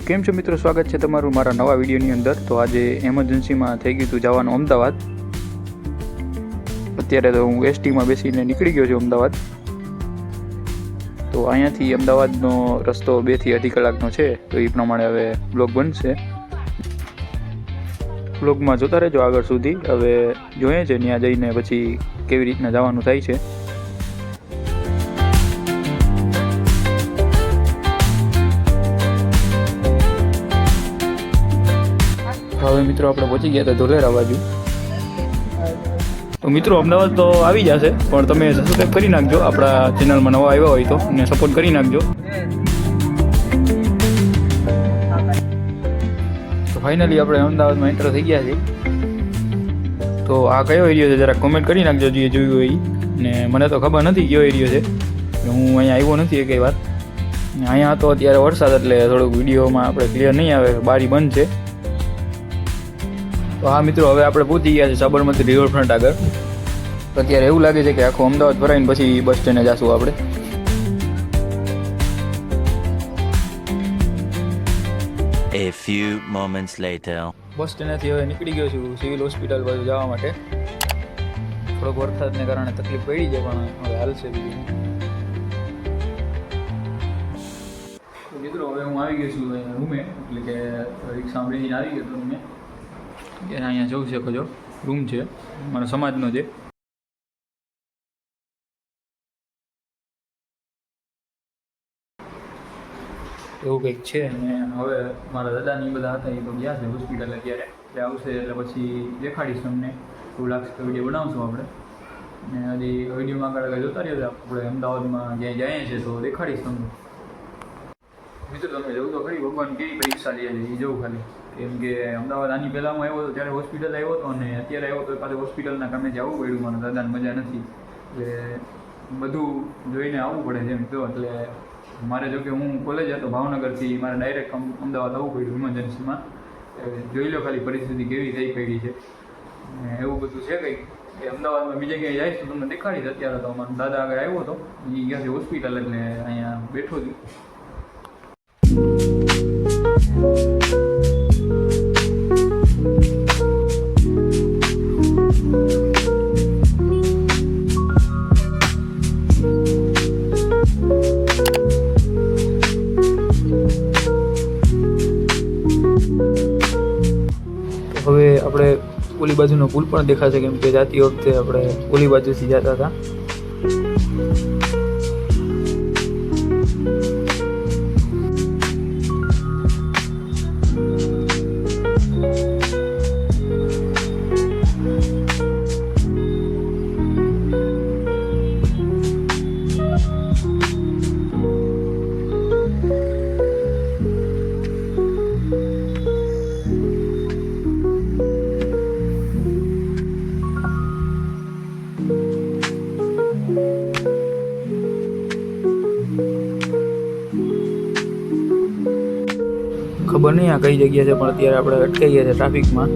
કેમ છો મિત્રો, સ્વાગત છે તમારું મારા નવા વિડીયોની અંદર। તો આજે એમરજન્સીમાં થઈ ગયું હતું જવાનું અમદાવાદ। અત્યારે તો હું એસટીમાં બેસીને નીકળી ગયો છું અમદાવાદ। તો અહીંયાથી અમદાવાદનો રસ્તો 2 થી 2.5 કલાકનો છે। તો એ પ્રમાણે હવે બ્લોગ બનશે। બ્લોગમાં જોતા રહેજો આગળ સુધી। હવે જોઈએ છે ત્યાં જઈને પછી કેવી રીતના જવાનું થાય છે। હવે મિત્રો આપણે પહોંચી ગયા હતા ધોલેરા બાજુ। તો મિત્રો અમદાવાદ તો આવી જશે, પણ તમે સબસ્ક્રાઈબ કરી નાખજો આપણા ચેનલમાં નવા આવ્યા હોય તો, અને સપોર્ટ કરી નાખજો। તો ફાઇનલી આપણે અમદાવાદમાં એન્ટર થઈ ગયા છીએ। તો આ કયો એરિયો છે જરા કોમેન્ટ કરી નાખજો જે જોયું હોય એ। ને મને તો ખબર નથી કયો એરિયો છે, હું અહીંયા આવ્યો નથી એકેય વાર। અહીંયા તો અત્યારે વરસાદ એટલે થોડુંક વિડીયોમાં આપણે ક્લિયર નહીં આવે, બારી બંધ છે। તો હા મિત્રો, હવે આપણે પહોંચી ગયા છે સાબરમતી રિવરફ્રન્ટ આગળ। તો અત્યારે એવું લાગે છે કે આખું અમદાવાદ ભરાઈને પછી બસ સ્ટેન્ડે જઈશું આપણે। A few moments later. બસ સ્ટેન્ડેથી હવે નીકળી ગયો છું સિવિલ હોસ્પિટલ બાજુ જવા માટે। થોડોક વરસાદને કારણે તકલીફ પડી છે, પણ હવે હાલશે બીજું। તો મિત્રો હવે હું આવી ગયો છું રૂમે, એટલે કે રિક્ષામાં બેસીને આવી ગયો રૂમે। અત્યારે અહીંયા જોઈ શકો છો રૂમ છે મારા સમાજનો છે। એવું કંઈક છે। અને હવે મારા દાદાની બધા હતા એ તો ગયા છે હોસ્પિટલ અત્યારે, એટલે આવશે એટલે પછી દેખાડીશ તમને। એવું લાગશે તો વિડીયો બનાવશું આપણે। અને હજી વિડીયોમાં આગળ જોતા રહ્યો આપણે અમદાવાદમાં જ્યાં જઈએ છીએ તો દેખાડીશ તમને। મિત્રો તમે જવું તો ખરી, ભગવાન કેવી પરીક્ષા લે છે એ જવું ખાલી। કેમ કે અમદાવાદ આની પહેલાંમાં આવ્યો હતો ત્યારે હોસ્પિટલ આવ્યો હતો, અને અત્યારે આવ્યો તો પાછું હોસ્પિટલના કામેથી આવવું પડ્યું। મારા દાદાને મજા નથી, એટલે બધું જોઈને આવવું પડે છે એમ કહો। એટલે મારે જો કે હું કોલેજ હતો ભાવનગરથી, મારે ડાયરેક્ટ અમદાવાદ આવવું પડ્યું ઇમરજન્સીમાં। જોઈ લો ખાલી પરિસ્થિતિ કેવી થઈ પડી છે। એવું બધું છે કંઈક કે અમદાવાદમાં બીજે ક્યાંય જાય તો તમને દેખાડીશ। અત્યારે તો મારા દાદા આગળ આવ્યો હતો, એ ગયા છે હોસ્પિટલ, એટલે અહીંયા બેઠો છું। હવે આપણે ઓલી બાજુનો પુલ પણ દેખાશે, કેમ કે જાતી વખતે આપણે ઓલી બાજુથી જતા હતા। ખબર નહીં આ કઈ જગ્યા છે, પણ અત્યારે આપણે અટકાઈ ગયા છે ટ્રાફિકમાં।